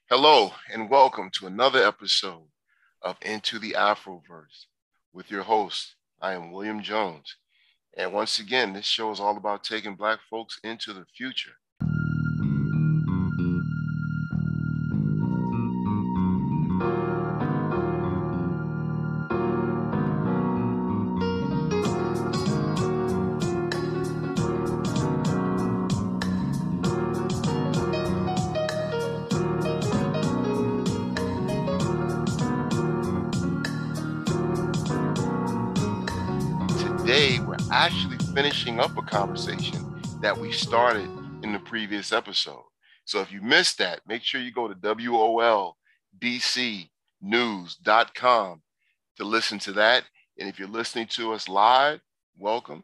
Hello, and welcome to another episode of Into the Afroverse with your host. I am William Jones. And once again, this show is all about taking Black folks into the future. Today, we're actually finishing up a conversation that we started in the previous episode. So if you missed that, make sure you go to woldcnews.com to listen to that. And if you're listening to us live, welcome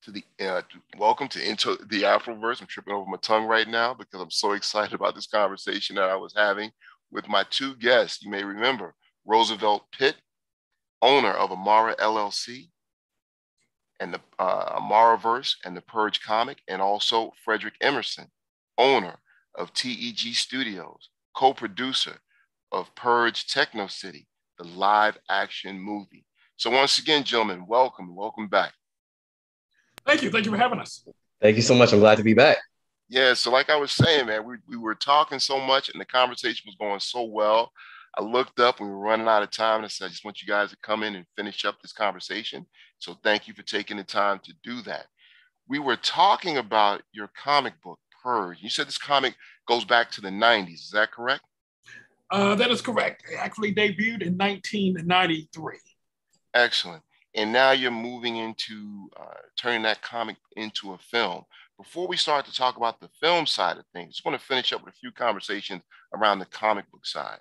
to Into the Afroverse. I'm tripping over my tongue right now because I'm so excited about this conversation that I was having with my two guests. You may remember Roosevelt Pitt, owner of Amara LLC, and the Afroverse and the Purge comic, and also Frederick Emmerson, owner of TEG Studios, co-producer of Purge Techno City, the live action movie. So once again, gentlemen, welcome back. Thank you for having us. Thank you so much. I'm glad to be back. Yeah, so like I was saying, man, we were talking so much and the conversation was going so well. I looked up and we were running out of time and I said, I just want you guys to come in and finish up this conversation. So thank you for taking the time to do that. We were talking about your comic book, Purge. You said this comic goes back to the 90s. Is that correct? That is correct. It actually debuted in 1993. Excellent. And now you're moving into turning that comic into a film. Before we start to talk about the film side of things, I just want to finish up with a few conversations around the comic book side.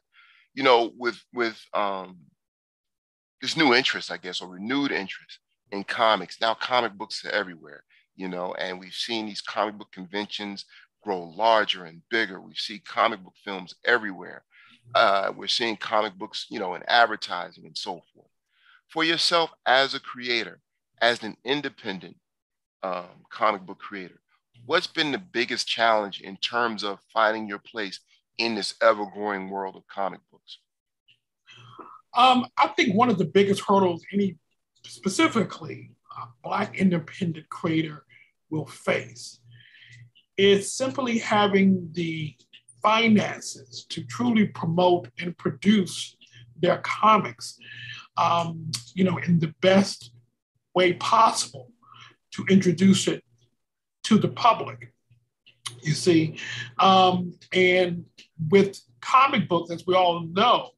You know, with this new interest, I guess, or renewed interest in comics. Now comic books are everywhere, you know, and we've seen these comic book conventions grow larger and bigger. We see comic book films everywhere. We're seeing comic books, you know, in advertising and so forth. For yourself as a creator, as an independent comic book creator, what's been the biggest challenge in terms of finding your place in this ever-growing world of comic books? I think one of the biggest hurdles any specifically Black independent creator will face is simply having the finances to truly promote and produce their comics, in the best way possible to introduce it to the public. You see, and with comic books, as we all know,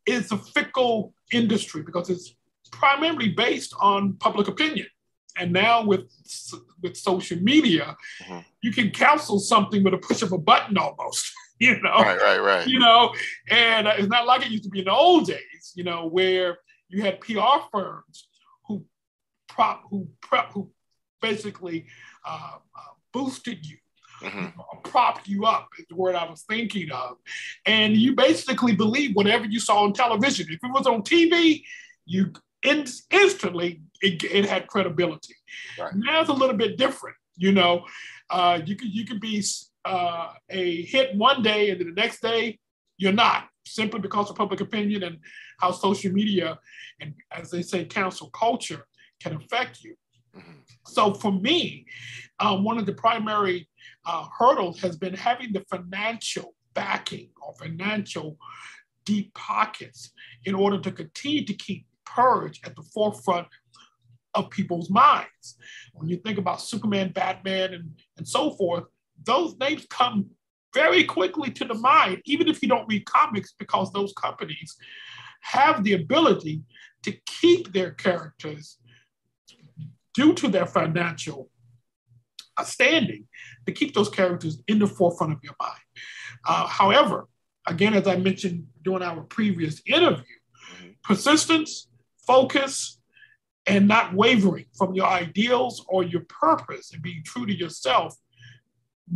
it's a fickle industry because it's primarily based on public opinion. And now with social media, you can cancel something with a push of a button almost, you know? Right. You know, and it's not like it used to be in the old days, you know, where you had PR firms who basically boosted you. Propped you up is the word I was thinking of. And you basically believe whatever you saw on television. If it was on TV, you instantly, it had credibility. Right. Now it's a little bit different. You know, you could be a hit one day and then the next day you're not, simply because of public opinion and how social media and, as they say, cancel culture can affect you. So for me, one of the primary hurdles has been having the financial backing or financial deep pockets in order to continue to keep Purge at the forefront of people's minds. When you think about Superman, Batman, and so forth, those names come very quickly to the mind, even if you don't read comics, because those companies have the ability to keep their characters due to their financial standing, to keep those characters in the forefront of your mind. However, again, as I mentioned during our previous interview, persistence, focus, and not wavering from your ideals or your purpose and being true to yourself,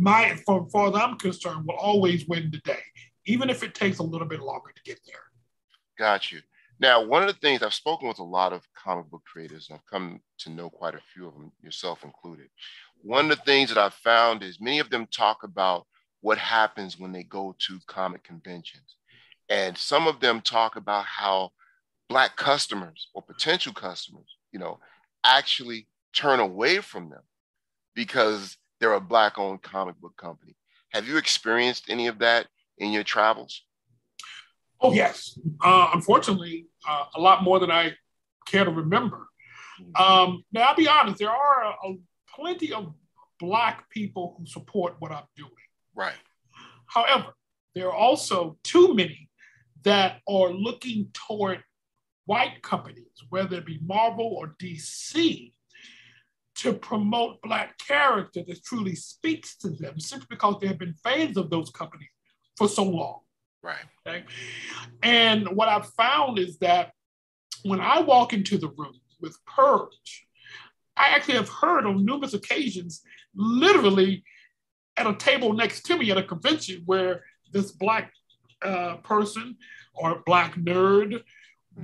as far as I'm concerned, will always win the day, even if it takes a little bit longer to get there. Got you. Now, one of the things, I've spoken with a lot of comic book creators, and I've come to know quite a few of them, yourself included. One of the things that I've found is many of them talk about what happens when they go to comic conventions. And some of them talk about how Black customers or potential customers, actually turn away from them because they're a Black-owned comic book company. Have you experienced any of that in your travels? Oh, yes. Unfortunately, a lot more than I care to remember. Now, I'll be honest, there are plenty of Black people who support what I'm doing. Right. However, there are also too many that are looking toward white companies, whether it be Marvel or DC, to promote Black character that truly speaks to them, simply because they have been fans of those companies for so long. Right. Okay? And what I've found is that when I walk into the room with Purge, I actually have heard on numerous occasions, literally at a table next to me at a convention, where this Black person or Black nerd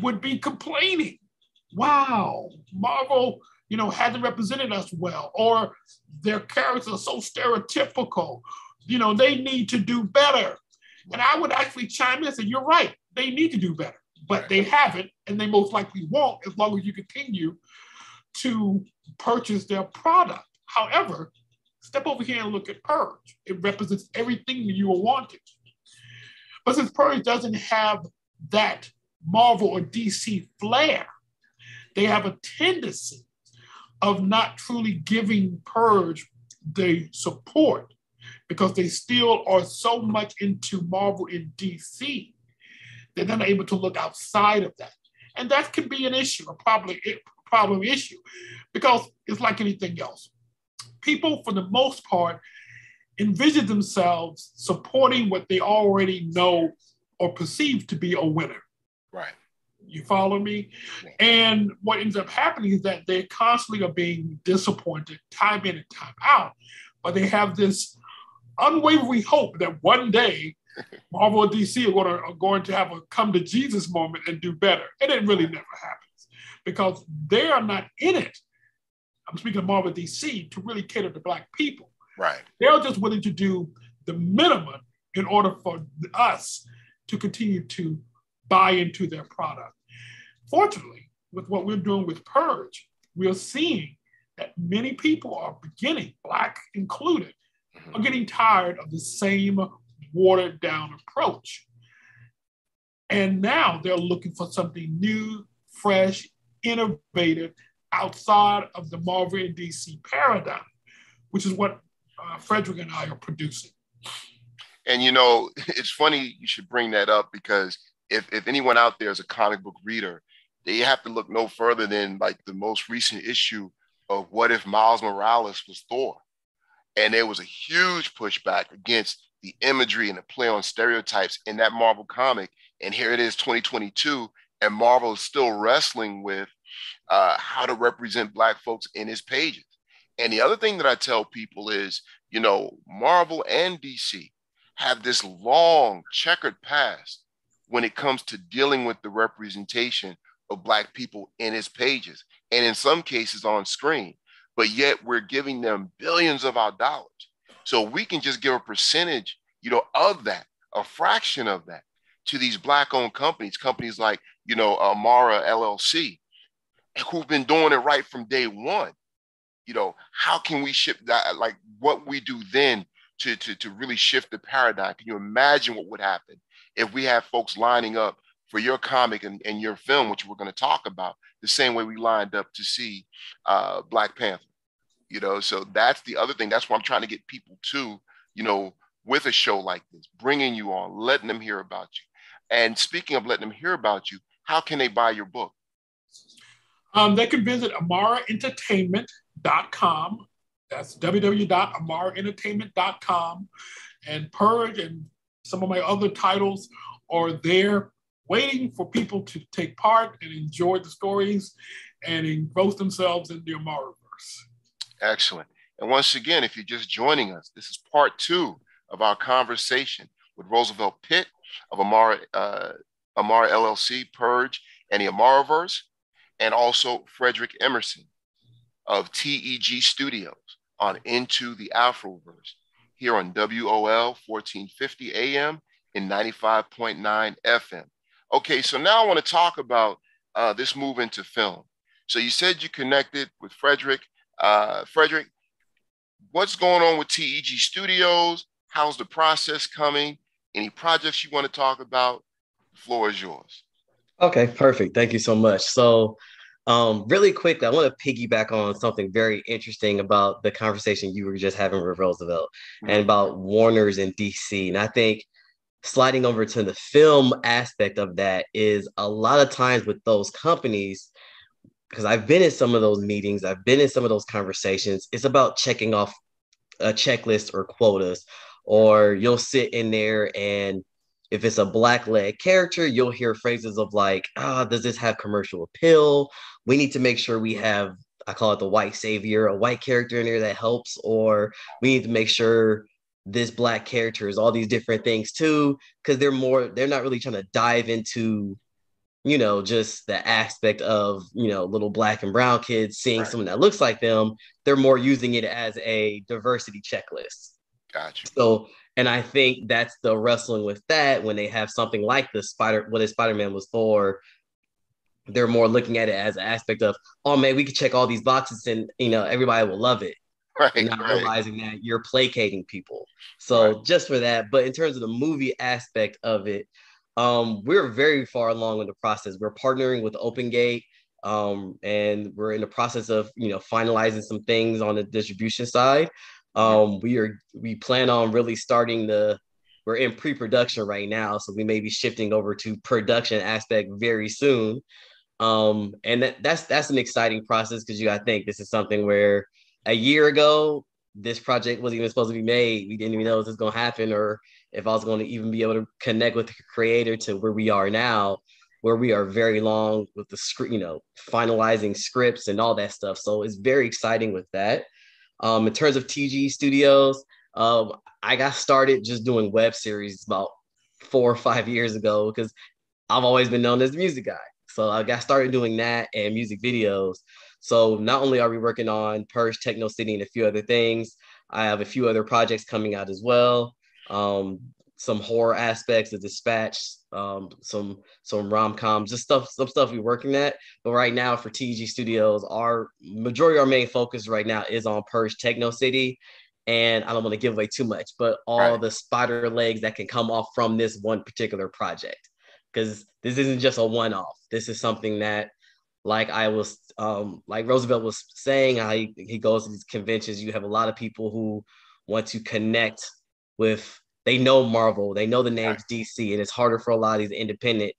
would be complaining, wow, Marvel, hasn't represented us well, or their characters are so stereotypical, they need to do better. And I would actually chime in and say, you're right, they need to do better, but they haven't, and they most likely won't as long as you continue to purchase their product. However, step over here and look at Purge. It represents everything you were wanting. But since Purge doesn't have that Marvel or DC flair, they have a tendency of not truly giving Purge the support because they still are so much into Marvel and DC. They're not able to look outside of that. And that can be an issue, a problem issue, because it's like anything else. People, for the most part, envision themselves supporting what they already know or perceive to be a winner. Right. You follow me? And what ends up happening is that they constantly are being disappointed time in and time out, but they have this unwavering hope that one day Marvel and DC are going to have a come to Jesus moment and do better. And it really never happens because they are not in it. I'm speaking of Marvel and DC to really cater to Black people. Right. They're just willing to do the minimum in order for us to continue to buy into their product. Fortunately, with what we're doing with Purge, we're seeing that many people are beginning, Black included, are getting tired of the same watered down approach. And now they're looking for something new, fresh, innovative, outside of the Marvel and DC paradigm, which is what Frederick and I are producing. And it's funny you should bring that up because if anyone out there is a comic book reader, they have to look no further than like the most recent issue of What If Miles Morales was Thor? And there was a huge pushback against the imagery and the play on stereotypes in that Marvel comic. And here it is, 2022, and Marvel is still wrestling with how to represent Black folks in his pages. And the other thing that I tell people is, Marvel and DC have this long checkered past when it comes to dealing with the representation of Black people in his pages, and in some cases on screen. But yet we're giving them billions of our dollars. So we can just give a percentage, of that, a fraction of that to these Black-owned companies like, Amara LLC, who've been doing it right from day one. How can we shift that? Like what we do then to really shift the paradigm? Can you imagine what would happen if we have folks lining up for your comic and your film, which we're going to talk about, the same way we lined up to see Black Panther? So that's the other thing. That's why I'm trying to get people to, with a show like this, bringing you on, letting them hear about you. And speaking of letting them hear about you, how can they buy your book? They can visit amaraentertainment.com. That's www.amaraentertainment.com. And Purge and some of my other titles are there waiting for people to take part and enjoy the stories and engross themselves in the Afroverse. Excellent. And once again, if you're just joining us, this is part 2 of our conversation with Roosevelt Pitt of Amara LLC, Purge, and the Afroverse, and also Frederick Emmerson of TEG Studios on Into the Afroverse. here on WOL 1450 AM and 95.9 FM. Okay, so now I want to talk about this move into film. So you said you connected with Frederick. Frederick, what's going on with TEG Studios? How's the process coming? Any projects you want to talk about? The floor is yours. Okay, perfect. Thank you so much. So, really quickly, I want to piggyback on something very interesting about the conversation you were just having with Roosevelt and about Warner's and DC. And I think sliding over to the film aspect of that is a lot of times with those companies, because I've been in some of those meetings, I've been in some of those conversations, it's about checking off a checklist or quotas, or you'll sit in there and if it's a black led character, you'll hear phrases of like, does this have commercial appeal? We need to make sure we have, I call it the white savior, a white character in there that helps, or we need to make sure this black character is all these different things too, because they're not really trying to dive into, just the aspect of, little black and brown kids seeing someone that looks like them. They're more using it as a diversity checklist. Gotcha. So, and I think that's the wrestling with that when they have something like what Spider-Man was for. They're more looking at it as an aspect of, oh man, we could check all these boxes and everybody will love it. Not realizing that you're placating people. So just for that, but in terms of the movie aspect of it, we're very far along in the process. We're partnering with OpenGate, and we're in the process of finalizing some things on the distribution side. We plan on really we're in pre-production right now, so we may be shifting over to production aspect very soon. And that's an exciting process because you gotta think this is something where a year ago this project wasn't even supposed to be made. We didn't even know if this was going to happen or if I was going to even be able to connect with the creator to where we are now, where we are very long with the script, finalizing scripts and all that stuff. So it's very exciting with that. In terms of TG Studios, I got started just doing web series about 4 or 5 years ago because I've always been known as the music guy. So I got started doing that and music videos. So not only are we working on Purge, Techno City, and a few other things, I have a few other projects coming out as well. Some horror aspects of Dispatch, some rom-coms, just some stuff we're working at. But right now for TG Studios, our main focus right now is on Purge, Techno City. And I don't want to give away too much, but all the spider legs that can come off from this one particular project. Because this isn't just a one-off. This is something that like Roosevelt was saying, how he goes to these conventions, you have a lot of people who want to connect with, they know Marvel, they know the names DC, and it's harder for a lot of these independent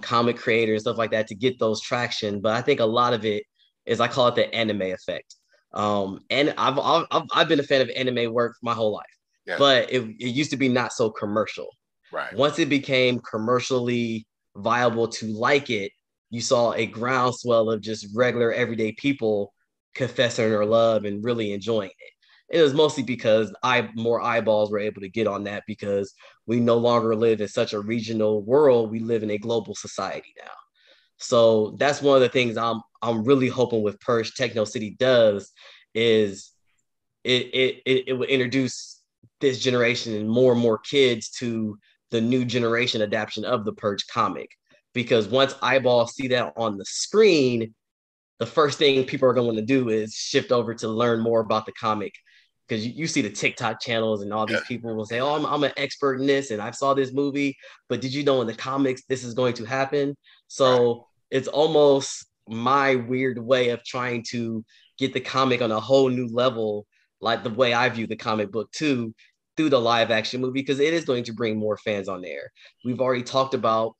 comic creators, stuff like that, to get those traction. But I think a lot of it is, I call it the anime effect. And I've been a fan of anime work my whole life, but it used to be not so commercial. Once it became commercially viable to like it, you saw a groundswell of just regular everyday people confessing their love and really enjoying it. It was mostly because more eyeballs were able to get on that because we no longer live in such a regional world. We live in a global society now. So that's one of the things I'm really hoping with Purge Techno City does is it will introduce this generation and more kids to the new generation adaptation of the Purge comic. Because once eyeballs see that on the screen, the first thing people are going to want to do is shift over to learn more about the comic. Because you see the TikTok channels and all these people will say, oh, I'm an expert in this and I saw this movie, but did you know in the comics this is going to happen? So it's almost my weird way of trying to get the comic on a whole new level, like the way I view the comic book too, through the live action movie, because it is going to bring more fans on there. We've already talked about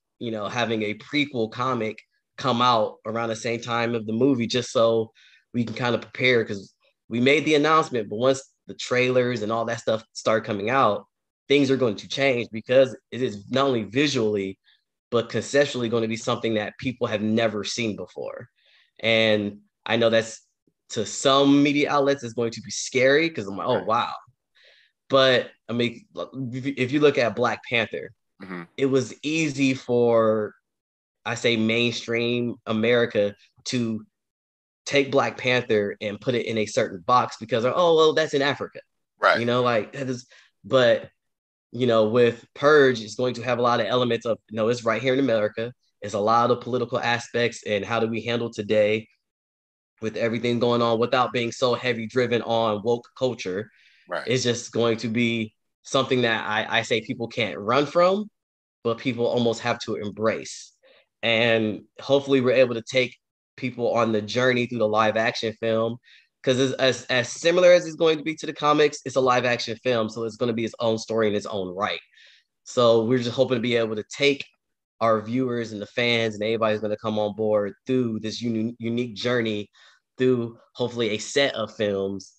having a prequel comic come out around the same time of the movie, just so we can kind of prepare, because we made the announcement, but once the trailers and all that stuff start coming out, things are going to change because it is not only visually, but conceptually going to be something that people have never seen before. And I know that's, to some media outlets, is going to be scary because I'm like, oh, wow. But I mean, if you look at Black Panther, it was easy for, I say, mainstream America to take Black Panther and put it in a certain box because, oh, well, that's in Africa. Right. You know, like that is, but you know, with Purge, it's going to have a lot of elements of, you know, it's right here in America. It's a lot of political aspects and how do we handle today with everything going on without being so heavy driven on woke culture. Right. It's just going to be something that I say people can't run from, but people almost have to embrace. And hopefully we're able to take people on the journey through the live action film because as similar as it's going to be to the comics, it's a live action film. So it's going to be its own story in its own right. So we're just hoping to be able to take our viewers and the fans and everybody's going to come on board through this unique journey through hopefully a set of films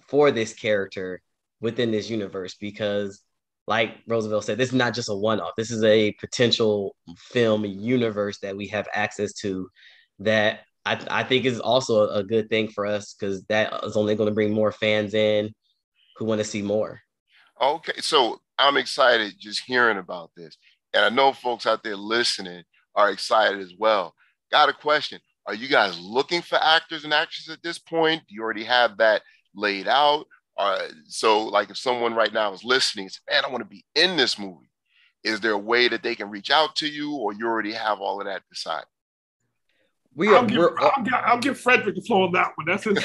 for this character within this universe because like Roosevelt said, this is not just a one-off. This is a potential film universe that we have access to that I think is also a good thing for us because that is only going to bring more fans in who want to see more. Okay, so I'm excited just hearing about this. And I know folks out there listening are excited as well. Got a question. Are you guys looking for actors and actresses at this point? Do you already have that laid out? So like if someone right now is listening and says, man, I want to be in this movie, is there a way that they can reach out to you or you already have all of that decided? I'll give Frederick the floor on that one. That's his.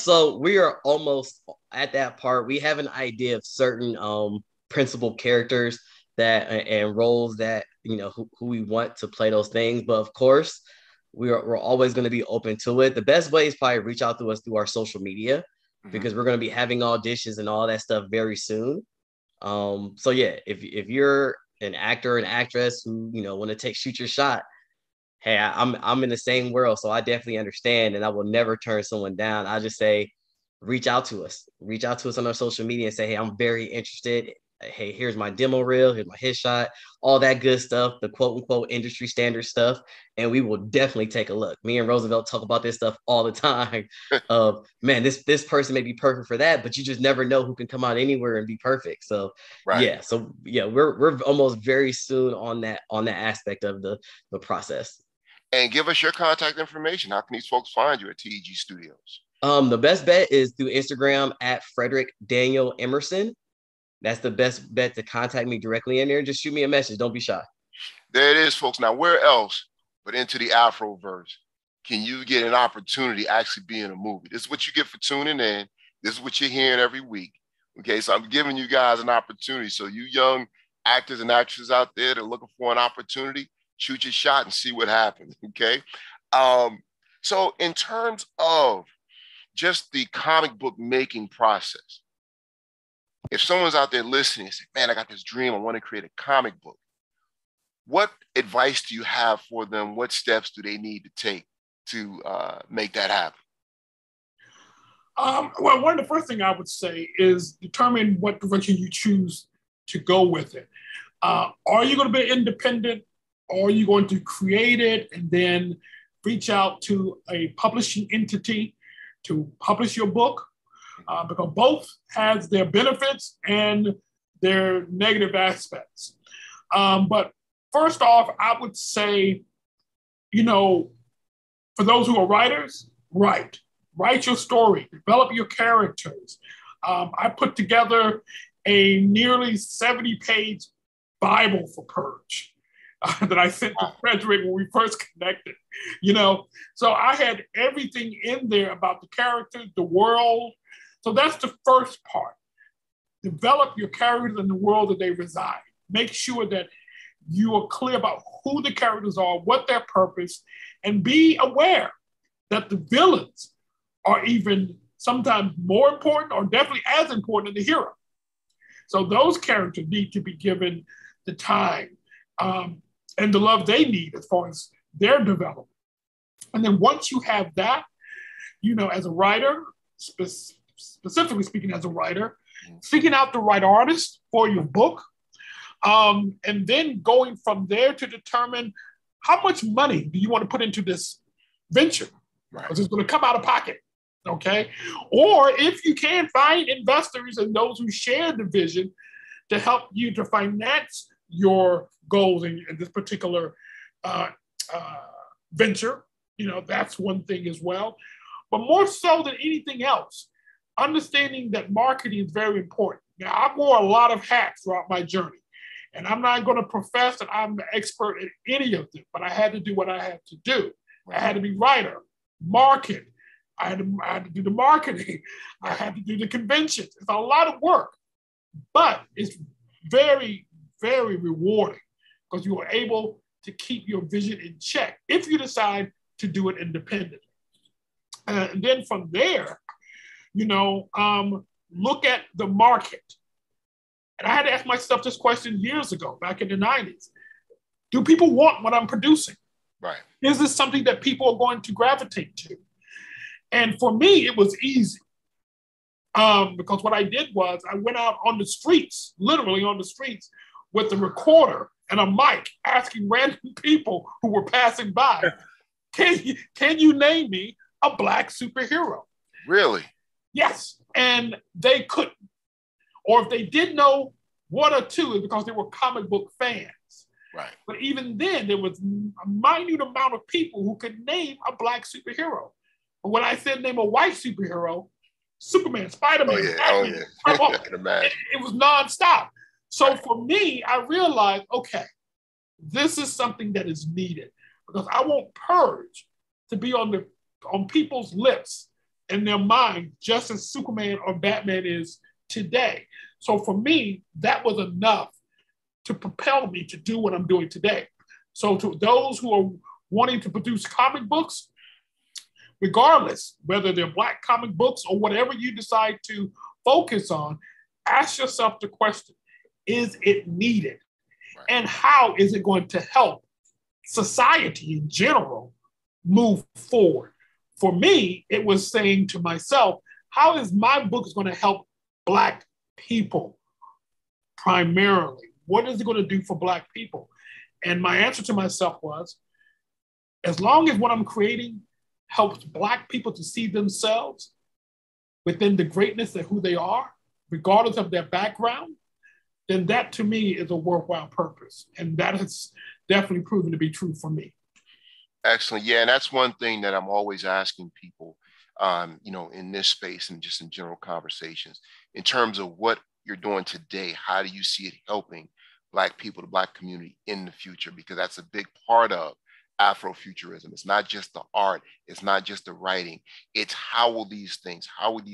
So we are almost at that part. We have an idea of certain principal characters that and roles that you know who we want to play those things. But of course, we're always going to be open to it. The best way is probably reach out to us through our social media because we're going to be having auditions and all that stuff very soon. So yeah, if you're an actor and actress who you know want to shoot your shot, hey, I'm in the same world, so I definitely understand, and I will never turn someone down. I just say, reach out to us on our social media and say, hey, I'm very interested. Hey, here's my demo reel, here's my headshot, all that good stuff, the quote unquote industry standard stuff, and we will definitely take a look. Me and Roosevelt talk about this stuff all the time. Of man, this person may be perfect for that, but you just never know who can come out anywhere and be perfect. So right. yeah, we're almost very soon on that aspect of the process. And give us your contact information. How can these folks find you at TEG Studios? The best bet is through Instagram at Frederick Daniel Emmerson. That's the best bet to contact me directly in there. Just shoot me a message. Don't be shy. There it is, folks. Now, where else but into the Afroverse can you get an opportunity to actually be in a movie? This is what you get for tuning in. This is what you're hearing every week. Okay, so I'm giving you guys an opportunity. So you young actors and actresses out there that are looking for an opportunity, shoot your shot and see what happens, okay? So in terms of just the comic book making process, if someone's out there listening and say, man, I got this dream, I want to create a comic book, what advice do you have for them? What steps do they need to take to make that happen? Well, one of the first things I would say is determine what direction you choose to go with it. Are you going to be independent? Or are you going to create it and then reach out to a publishing entity to publish your book? Because both has their benefits and their negative aspects. But first off, I would say, you know, for those who are writers, write your story, develop your characters. I put together a nearly 70-page Bible for Purge. That I sent to Frederick when we first connected, you know. So I had everything in there about the characters, the world. So that's the first part. Develop your characters in the world that they reside. Make sure that you are clear about who the characters are, what their purpose, and be aware that the villains are even sometimes more important or definitely as important as the hero. So those characters need to be given the time and the love they need as far as their development. And then once you have that, you know, as a writer, specifically speaking as a writer, seeking out the right artist for your book, and then going from there to determine how much money do you want to put into this venture, because it's going to come out of pocket, okay? Or if you can, find investors and those who share the vision to help you to finance your goals in this particular venture. You know, that's one thing as well. But more so than anything else, understanding that marketing is very important. Now, I wore a lot of hats throughout my journey, and I'm not going to profess that I'm an expert in any of them, but I had to do what I had to do. I had to be writer, market. I had to do the marketing. I had to do the conventions. It's a lot of work, but it's very, very rewarding because you are able to keep your vision in check if you decide to do it independently. And then from there, look at the market. And I had to ask myself this question years ago, back in the 90s. Do people want what I'm producing? Right. Is this something that people are going to gravitate to? And for me, it was easy. Because what I did was I went out on the streets, literally on the streets, with a recorder and a mic, asking random people who were passing by, can you name me a Black superhero? Really? Yes. And they couldn't. Or if they did know one or two, it's because they were comic book fans. Right. But even then, there was a minute amount of people who could name a Black superhero. But when I said name a white superhero, Superman, Spider-Man, Batman, I can imagine. It was nonstop. So for me, I realized, okay, this is something that is needed because I want Purge to be on people's lips and their mind just as Superman or Batman is today. So for me, that was enough to propel me to do what I'm doing today. So to those who are wanting to produce comic books, regardless whether they're Black comic books or whatever you decide to focus on, ask yourself the question, is it needed? Right. And how is it going to help society in general move forward? For me, it was saying to myself, how is my book going to help Black people primarily? What is it going to do for Black people? And my answer to myself was, as long as what I'm creating helps Black people to see themselves within the greatness of who they are, regardless of their background, then that to me is a worthwhile purpose. And that has definitely proven to be true for me. Excellent. Yeah, and that's one thing that I'm always asking people, in this space and just in general conversations, in terms of what you're doing today, how do you see it helping Black people, the Black community in the future? Because that's a big part of Afrofuturism. It's not just the art, it's not just the writing, it's how will these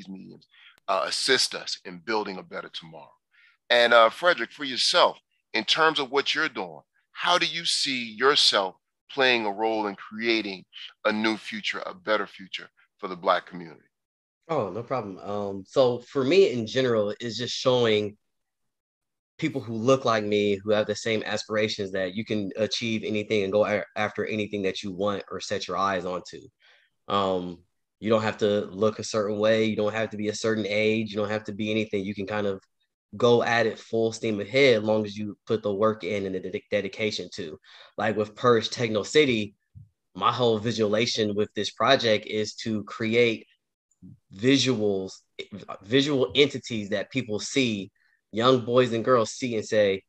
mediums assist us in building a better tomorrow. And Frederick, for yourself, in terms of what you're doing, how do you see yourself playing a role in creating a new future, a better future for the Black community? Oh, no problem. So for me in general, it's just showing people who look like me, who have the same aspirations, that you can achieve anything and go after anything that you want or set your eyes onto. You don't have to look a certain way. You don't have to be a certain age. You don't have to be anything. You can kind of go at it full steam ahead as long as you put the work in and the dedication to. Like with Purge Techno City, my whole visualization with this project is to create visual entities that people see, young boys and girls see and say,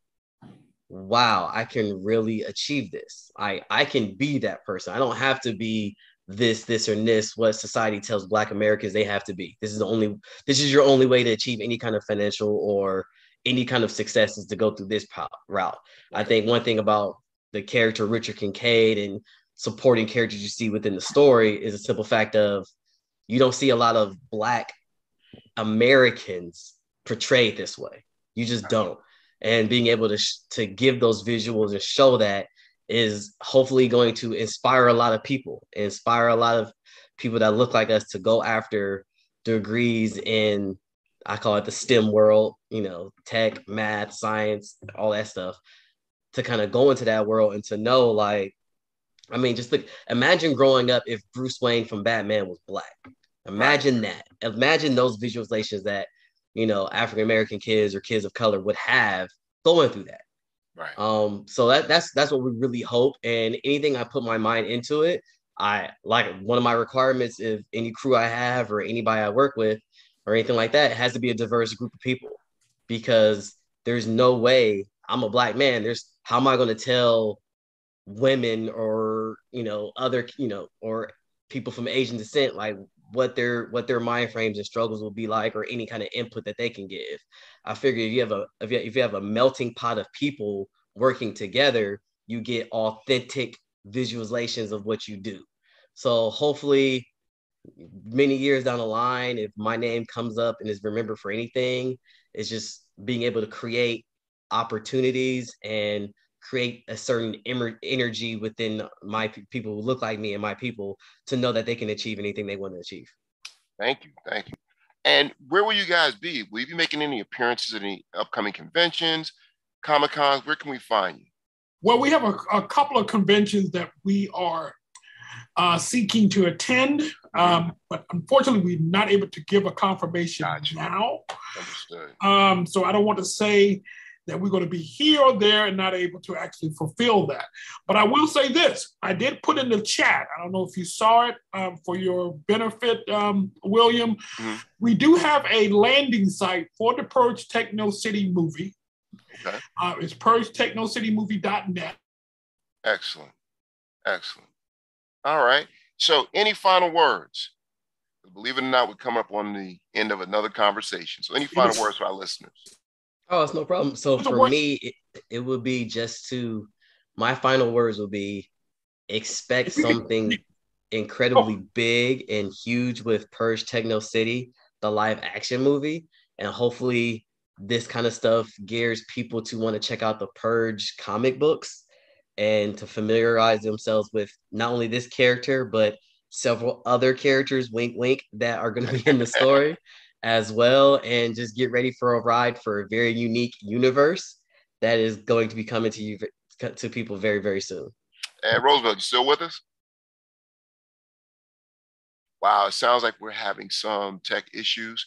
wow, I can really achieve this. I can be that person. I don't have to be this or this, what society tells Black Americans they have to be. This is your only way to achieve any kind of financial or any kind of success is to go through this route. I think one thing about the character Richard Kincaid and supporting characters you see within the story is a simple fact of you don't see a lot of Black Americans portrayed this way. You just don't. And being able to give those visuals and show that is hopefully going to inspire a lot of people that look like us to go after degrees in, I call it the STEM world, tech, math, science, all that stuff, to kind of go into that world and to know, just look, imagine growing up if Bruce Wayne from Batman was Black. Imagine that. Imagine those visualizations that, African-American kids or kids of color would have going through that. Right. So that's what we really hope. And anything I put my mind into it, I like one of my requirements, if any crew I have or anybody I work with or anything like that, it has to be a diverse group of people, because there's no way I'm a Black man. How am I going to tell women or, other, or people from Asian descent, like, what their mind frames and struggles will be like, or any kind of input that they can give. I figure if you have a melting pot of people working together, you get authentic visualizations of what you do. So hopefully many years down the line, if my name comes up and is remembered for anything, it's just being able to create opportunities and create a certain energy within my people who look like me and my people to know that they can achieve anything they want to achieve. Thank you. Thank you. And where will you guys be? Will you be making any appearances at any upcoming conventions, Comic-Cons? Where can we find you? Well, we have a couple of conventions that we are seeking to attend, but unfortunately, we're not able to give a confirmation now. Understood. So I don't want to say that we're going to be here or there and not able to actually fulfill that. But I will say this. I did put in the chat. I don't know if you saw it for your benefit, William. Mm-hmm. We do have a landing site for the Purge Techno City movie. Okay. It's purgetechnocitymovie.net. Excellent. Excellent. All right. So any final words? Believe it or not, we come up on the end of another conversation. So any final words for our listeners? Oh, it's no problem. So for me, it would be my final words would be expect something incredibly big and huge with Purge Techno City, the live action movie. And hopefully this kind of stuff gears people to want to check out the Purge comic books and to familiarize themselves with not only this character, but several other characters, wink, wink, that are going to be in the story as well. And just get ready for a ride for a very unique universe that is going to be coming to people very, very soon. And Roosevelt, you still with us? Wow, it sounds like we're having some tech issues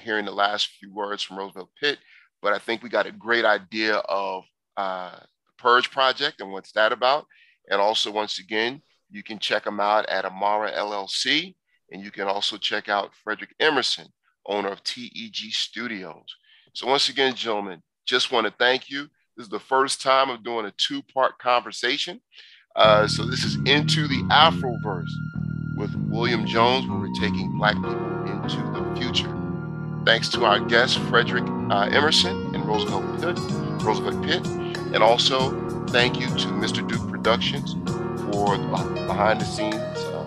hearing the last few words from Roosevelt Pitt, but I think we got a great idea of the Purge Project and what's that about. And also, once again, you can check them out at Amara LLC, and you can also check out Frederick Emmerson, owner of TEG Studios. So once again, gentlemen, just want to thank you. This is the first time of doing a two-part conversation. So this is Into the Afroverse with William Jones, where we're taking Black people into the future. Thanks to our guests, Frederick Emmerson and Roosevelt Pitt. And also thank you to Mr. Duke Productions for behind the scenes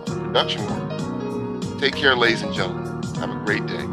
production work. Take care, ladies and gentlemen. Have a great day.